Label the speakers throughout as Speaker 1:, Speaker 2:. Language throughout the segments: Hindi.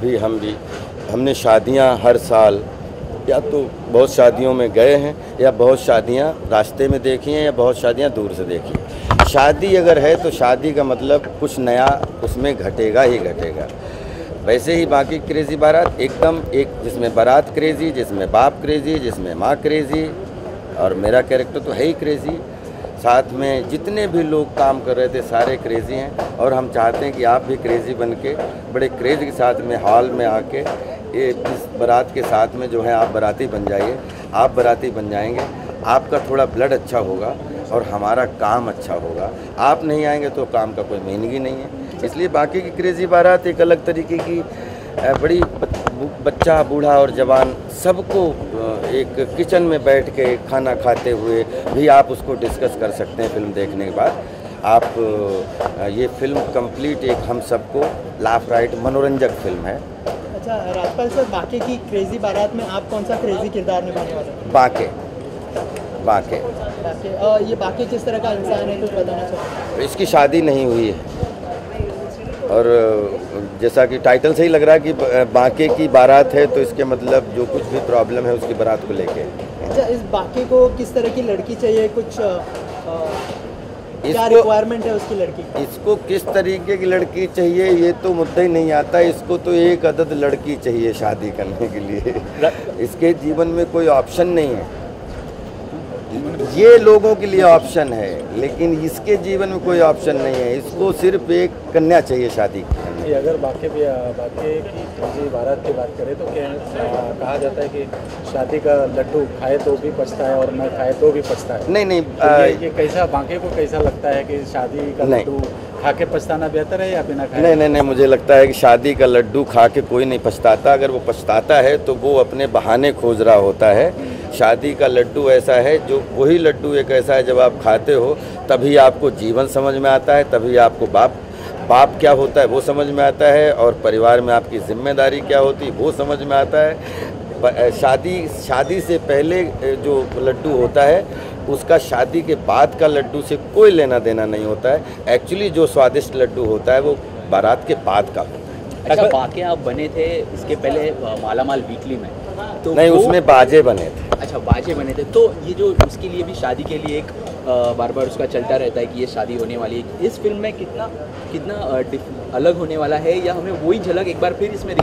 Speaker 1: भी हमने शादियां हर साल या तो बहुत शादियों में गए हैं या बहुत शादियां रास्ते में देखी हैं या बहुत शादियां दूर से देखी हैं। शादी अगर है तो शादी का मतलब कुछ नया उसमें घटेगा ही घटेगा। वैसे ही बाकी क्रेज़ी बारात एकदम एक, जिसमें बारात क्रेज़ी, जिसमें बाप क्रेज़ी, जिसमें माँ क्रेज़ी, और मेरा कैरेक्टर तो है ही क्रेज़ी। साथ में जितने भी लोग काम कर रहे थे सारे क्रेज़ी हैं, और हम चाहते हैं कि आप भी क्रेज़ी बन के बड़े क्रेज़ के साथ में हॉल में आके इस बारात के साथ में जो है आप बाराती बन जाइए। आप बाराती बन जाएंगे, आपका थोड़ा ब्लड अच्छा होगा और हमारा काम अच्छा होगा। आप नहीं आएंगे तो काम का कोई मीनिंग ही नहीं है। इसलिए बाकी की क्रेज़ी बारात एक अलग तरीके की बड़ी बच्चा, बूढ़ा और जवान सबको एक किचन में बैठ के खाना खाते हुए भी आप उसको डिस्कस कर सकते हैं फिल्म देखने के बाद। आप ये फिल्म कंप्लीट एक हम सबको लाफ राइट मनोरंजक फिल्म है।
Speaker 2: अच्छा राजपाल सर, बाकी की क्रेज़ी बारात में आप कौन सा क्रेज़ी किरदार निभाने वाले हैं?
Speaker 1: बाके।
Speaker 2: ये बाकी किस तरह का इंसान है, कुछ बताना चाहते?
Speaker 1: इसकी शादी नहीं हुई है, और जैसा कि टाइटल से ही लग रहा है कि बाके की बारात है, तो इसके मतलब जो कुछ भी प्रॉब्लम है उसकी बारात को लेके।
Speaker 2: अच्छा, इस बाके को किस तरह की लड़की चाहिए, कुछ क्या रिक्वायरमेंट है उसकी लड़की की? इसको किस तरीके की लड़की चाहिए ये तो मुद्दा ही नहीं आता। इसको तो एक अदद लड़की चाहिए शादी करने के लिए। इसके जीवन में कोई ऑप्शन नहीं है। ये लोगों के लिए ऑप्शन है, लेकिन इसके जीवन में कोई ऑप्शन नहीं है। इसको सिर्फ एक कन्या चाहिए शादी करने।
Speaker 3: अगर बाके की बारात की बात करें तो क्या कहा जाता है कि शादी का लड्डू खाए तो भी पछता है और न खाए तो भी पछता है?
Speaker 1: नहीं,
Speaker 3: तो ये कैसा बाके को कैसा लगता है कि शादी का लड्डू खा के पछताना बेहतर है या बिना खाए?
Speaker 1: नहीं, मुझे लगता है कि शादी का लड्डू खा के कोई नहीं पछताता। अगर वो पछताता है तो वो अपने बहाने खोज रहा होता है। शादी का लड्डू ऐसा है, जो वही लड्डू एक ऐसा है जब आप खाते हो तभी आपको जीवन समझ में आता है, तभी आपको बाप क्या होता है वो समझ में आता है, और परिवार में आपकी जिम्मेदारी क्या होती है वो समझ में आता है। शादी से पहले जो लड्डू होता है उसका शादी के बाद का लड्डू से कोई लेना देना नहीं होता है। एक्चुअली जो स्वादिष्ट लड्डू होता है वो बारात के बाद का होता है।
Speaker 4: अच्छा, बाके आप बने थे इसके पहले मालामाल वीकली में, तो
Speaker 1: नहीं उसमें बाजे बने थे।
Speaker 4: अच्छा, बाजे बने थे, तो ये जो उसके लिए भी शादी के लिए एक बार बार उसका चलता रहता है कि ये शादी होने वाली है। इस फिल्म में कितना अलग होने वाला है, या हमें वही झलक एक बार फिर इसमें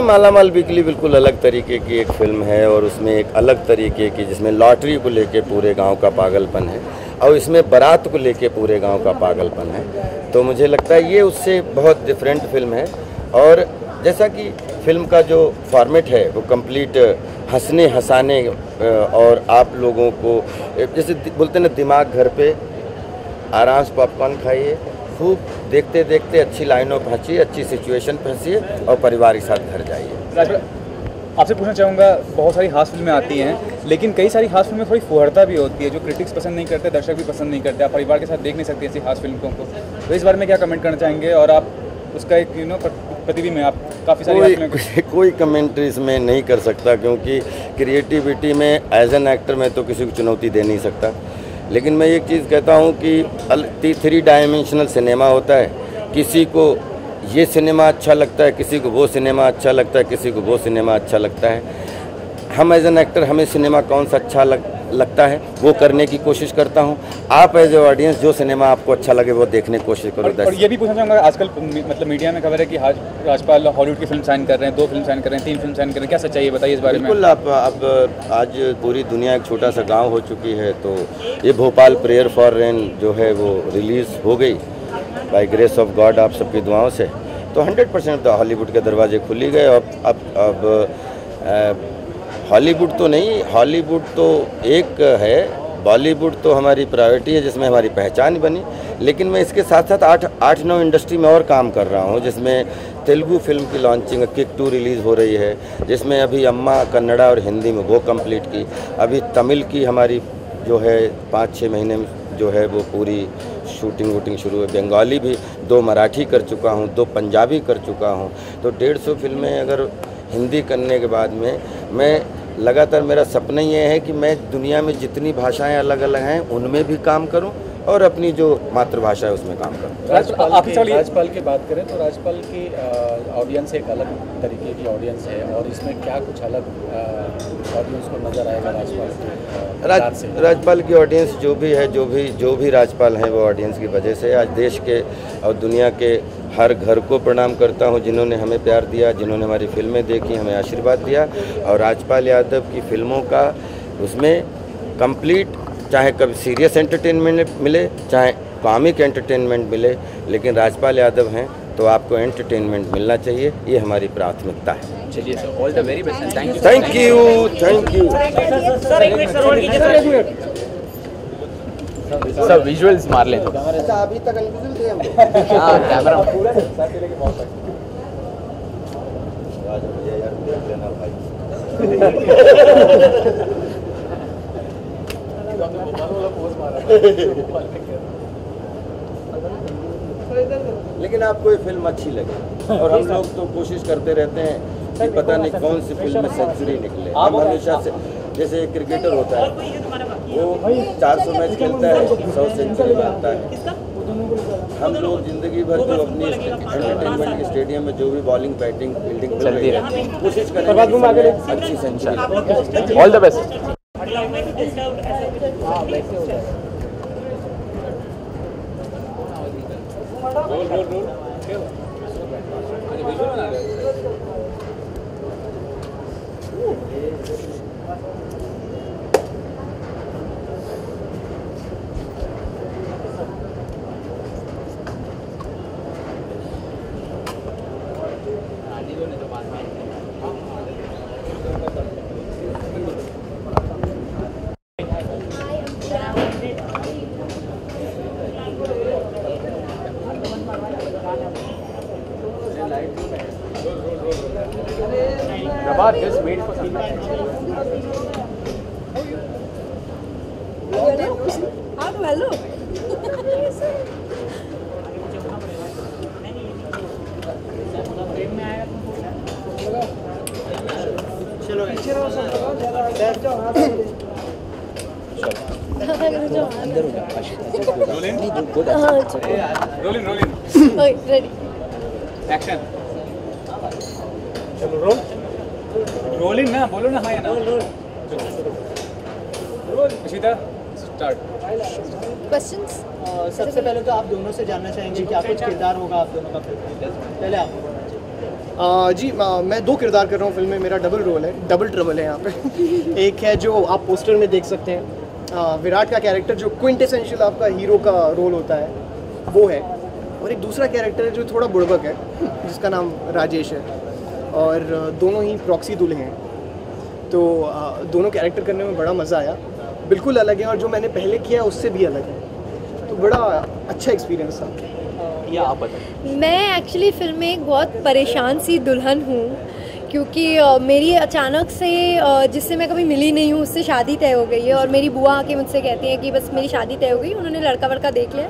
Speaker 1: मालामाल वीकली बिल्कुल अलग तरीके की एक फिल्म है, और उसमें एक अलग तरीके की, जिसमें लॉटरी को लेके पूरे गांव का पागलपन है और इसमें बारात को लेके पूरे गांव का पागलपन है। तो मुझे लगता है ये उससे बहुत डिफरेंट फिल्म है। और जैसा कि फिल्म का जो फॉर्मेट है वो कंप्लीट हंसने हंसाने और आप लोगों को जैसे बोलते हैं ना, दिमाग घर पे आराम से पॉपकॉर्न खाइए, खूब देखते देखते अच्छी लाइनों पर हंसिए, अच्छी सिचुएशन पर हंसिए और परिवार के साथ घर जाइए।
Speaker 5: आपसे पूछना चाहूँगा, बहुत सारी हास फिल्में आती हैं, लेकिन कई सारी हास फिल्में थोड़ी फुहरता भी होती है, जो क्रिटिक्स पसंद नहीं करते, दर्शक भी पसंद नहीं करते। आप परिवार के साथ देख नहीं सकते ऐसी हास फिल्मों को, तो इस बारे में क्या कमेंट करना चाहेंगे? और आप उसका एक प्रतिबिंब में आप काफ़ी सारी
Speaker 1: कोई कमेंट्री इसमें नहीं कर सकता, क्योंकि क्रिएटिविटी में एज एन एक्टर मैं तो किसी को चुनौती दे नहीं सकता। लेकिन मैं एक चीज़ कहता हूँ कि 3 डायमेंशनल सिनेमा होता है। किसी को ये सिनेमा अच्छा लगता है, किसी को वो सिनेमा अच्छा लगता है, किसी को वो सिनेमा अच्छा लगता है। हम एज एन एक्टर, हमें सिनेमा कौन सा अच्छा लगता है वो करने की कोशिश करता हूँ। आप एज ए ऑडियंस जो सिनेमा आपको अच्छा लगे वो देखने की कोशिश करो।
Speaker 5: और ये भी पूछना चाहूँगा, आजकल मतलब मीडिया में खबर है कि राजपाल हॉलीवुड की फिल्म साइन कर रहे हैं, 2 फिल्म साइन कर रहे हैं, 3 फिल्म साइन कर रहे हैं, क्या सच्चाई है बताइए इस बारे में?
Speaker 1: बिल्कुल, अब आज पूरी दुनिया एक छोटा सा गाँव हो चुकी है, तो ये भोपाल प्रेयर फॉर रेन जो है वो रिलीज़ हो गई बाय ग्रेस ऑफ गॉड, आप सबकी दुआओं से। तो 100% हॉलीवुड के दरवाजे खुली गए। अब हॉलीवुड तो नहीं, हॉलीवुड तो एक है, बॉलीवुड तो हमारी प्रायोरिटी है जिसमें हमारी पहचान बनी। लेकिन मैं इसके साथ साथ 8-9 इंडस्ट्री में और काम कर रहा हूँ, जिसमें तेलुगु फिल्म की लॉन्चिंग किक 2 रिलीज़ हो रही है, जिसमें अभी अम्मा कन्नड़ा और हिंदी में वो कंप्लीट की। अभी तमिल की हमारी जो है 5-6 महीने में जो है वो पूरी शूटिंग शुरू है। बंगाली भी 2 मराठी कर चुका हूँ, 2 पंजाबी कर चुका हूँ। तो 150 फिल्में अगर हिंदी करने के बाद में मैं लगातार, मेरा सपना ये है कि मैं दुनिया में जितनी भाषाएं अलग अलग हैं उनमें भी काम करूं
Speaker 2: और अपनी जो मातृभाषा है उसमें काम करूँ।
Speaker 3: राजपाल की बात करें तो राजपाल की ऑडियंस एक अलग तरीके की ऑडियंस है, और इसमें क्या कुछ अलग ऑडियंस को नज़र आएगा राजपाल से?
Speaker 2: राजपाल की ऑडियंस जो भी है, जो भी राजपाल हैं वो ऑडियंस की वजह से आज देश के और दुनिया के हर घर को प्रणाम करता हूं जिन्होंने हमें प्यार दिया, जिन्होंने हमारी फिल्में देखी, हमें आशीर्वाद दिया। और राजपाल यादव की फिल्मों का उसमें कंप्लीट, चाहे कभी सीरियस एंटरटेनमेंट मिले, चाहे कॉमिक एंटरटेनमेंट मिले, लेकिन राजपाल यादव हैं तो आपको एंटरटेनमेंट मिलना चाहिए, ये हमारी प्राथमिकता है।
Speaker 4: चलिए sir, all the very best, thank you.
Speaker 2: Thank you, thank you.
Speaker 4: सब विजुअल्स मार ले।
Speaker 2: अभी तक थे
Speaker 4: हाँ, कैमरा
Speaker 2: लेकिन आपको ये फिल्म अच्छी लगे, और हम लोग तो कोशिश करते रहते हैं कि पता नहीं कौन सी फिल्म में सेंचुरी निकले। हम हमेशा से, जैसे एक क्रिकेटर होता है वो 400 मैच खेलता है, 100 सेंचुरी मारता है। हम लोग जिंदगी भर जो अपनी एंटरटेनमेंट के स्टेडियम में जो भी बॉलिंग, बैटिंग, फील्डिंग चलती रहती है, कोशिश करेंगे अच्छी century.
Speaker 4: All the best. Just wait for some time.
Speaker 6: How do I look?
Speaker 4: अंदर हो जा।
Speaker 6: Rolling ready
Speaker 5: action. चलो रोल, रोलिंग ना बोलो ना, हाँ या ना। इशिता स्टार्ट।
Speaker 6: क्वेश्चंस।
Speaker 7: सबसे पहले तो आप दोनों से जानना चाहेंगे क्या कुछ किरदार होगा आप दोनों का फिल्म में? पहले आप।
Speaker 8: जी मैं 2 किरदार कर रहा हूँ फिल्म में। मेरा डबल रोल है, डबल ट्रबल है यहाँ पे। एक है जो आप पोस्टर में देख सकते हैं, विराट का कैरेक्टर जो क्विंटेसेंशियल आपका हीरो का रोल होता है वो है, और एक दूसरा कैरेक्टर है जो थोड़ा बुड़बक है जिसका नाम राजेश है, और दोनों ही प्रॉक्सी दूल्हे हैं। तो दोनों कैरेक्टर करने में बड़ा मज़ा आया, बिल्कुल अलग है, और जो मैंने पहले किया उससे भी अलग है, तो बड़ा अच्छा एक्सपीरियंस था।
Speaker 4: या आप बताइए।
Speaker 6: मैं एक्चुअली फिल्म में एक बहुत परेशान सी दुल्हन हूँ, क्योंकि मेरी अचानक से जिससे मैं कभी मिली नहीं हूँ उससे शादी तय हो गई है, और मेरी बुआ आके मुझसे कहती हैं कि बस मेरी शादी तय हो गई। उन्होंने लड़का वड़का देख लिया,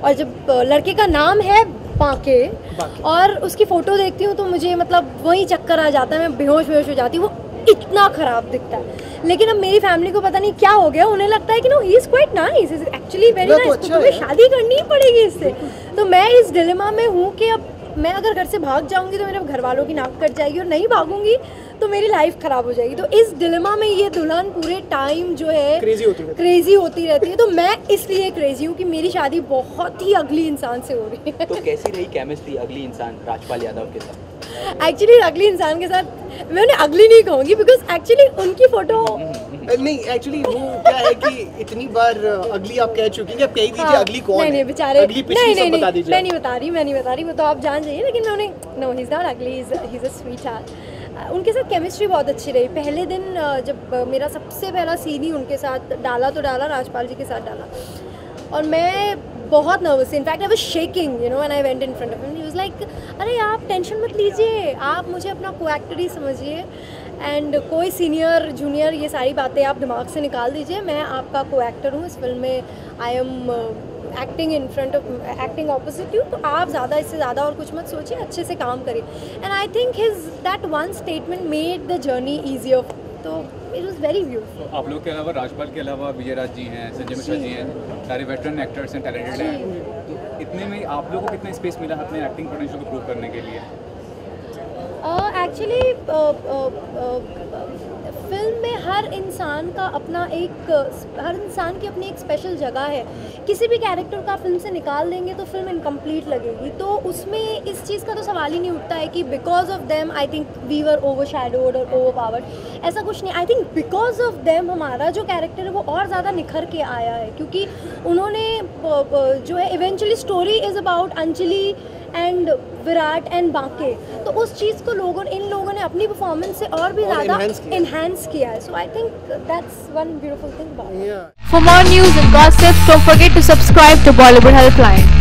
Speaker 6: और जब लड़के का नाम है बाके और उसकी फ़ोटो देखती हूँ तो मुझे मतलब वही चक्कर आ जाता है, मैं बेहोश हो जाती हूँ, वो इतना ख़राब दिखता है। लेकिन अब मेरी फैमिली को पता नहीं क्या हो गया, उन्हें लगता है कि no he is quite nice, is actually very nice, तो तुम्हें शादी करनी ही पड़ेगी इससे। तो मैं इस डिलेमा में हूँ कि अब मैं अगर घर से भाग जाऊंगी तो मेरे घर वालों की नाक कट जाएगी, और नहीं भागूंगी तो मेरी लाइफ ख़राब हो जाएगी। तो इस डिलेमा में ये दुल्हन पूरे टाइम जो है क्रेजी होती रहती है। तो मैं इसलिए क्रेजी हूँ कि मेरी शादी बहुत ही अगली इंसान से हो रही है।
Speaker 4: तो कैसी रही केमिस्ट्री अगली इंसान राजपाल यादव के साथ?
Speaker 6: एक्चुअली अगली इंसान के साथ मैं उन्हें अगली नहीं कहूँगी, बिकॉज एक्चुअली उनकी फ़ोटो
Speaker 8: नहीं, एक्चुअली वो क्या है कि इतनी बार अगली आप कह चुकी हैं, आप कह ही दीजिए अगली कौन है।
Speaker 6: नहीं बेचारे,
Speaker 8: अगली पिछली सब बता दीजिए।
Speaker 6: मैं नहीं बता रही, वो तो आप जान जाइए। लेकिन मैं उन्हें, नो ही इज़ नॉट अगली, he is a sweet heart. उनके साथ केमिस्ट्री बहुत अच्छी रही। पहले दिन जब मेरा सबसे पहला सीन ही उनके साथ डाला, राजपाल जी के साथ डाला, और मैं बहुत नर्वस थी। In fact I was shaking, you know, when I went in front of him. He was like, अरे आप टेंशन मत लीजिए, आप मुझे अपना को एक्टर ही समझिए, एंड कोई सीनियर जूनियर ये सारी बातें आप दिमाग से निकाल दीजिए, मैं आपका को एक्टर हूँ इस फिल्म में। I am acting opposite you, तो आप ज़्यादा इससे ज़्यादा और कुछ मत सोचिए, अच्छे से काम करिए। And I think his that one statement made the journey easier तो इट वॉज वेरी ब्यूटीफुल।
Speaker 5: आप लोग के अलावा, राजपाल के अलावा विजय राज जी हैं, संजय मिश्रा जी हैं, सारे वेटरन एक्टर्स हैं, टैलेंटेड हैं, तो इतने में आप लोगों को कितना स्पेस मिला अपने एक्टिंग पोटेंशियल को प्रूव करने के लिए?
Speaker 6: एक्चुअली फिल्म में हर इंसान की अपनी एक स्पेशल जगह है। किसी भी कैरेक्टर का फिल्म से निकाल देंगे तो फिल्म इनकम्प्लीट लगेगी, तो उसमें इस चीज़ का तो सवाल ही नहीं उठता है कि because of them I think we were overshadowed और ओवरपावर्ड, ऐसा कुछ नहीं। I think because of them हमारा जो कैरेक्टर है वो और ज़्यादा निखर के आया है, क्योंकि उन्होंने जो है eventually story is about Anjali and Virat and Banke, तो उस चीज़ को इन लोगों ने अपनी परफॉर्मेंस से और भी ज़्यादा इन्हांस किया है। So I think that's one beautiful thing about it.
Speaker 9: For more news and gossip, don't forget to subscribe to Bollywood Helpline.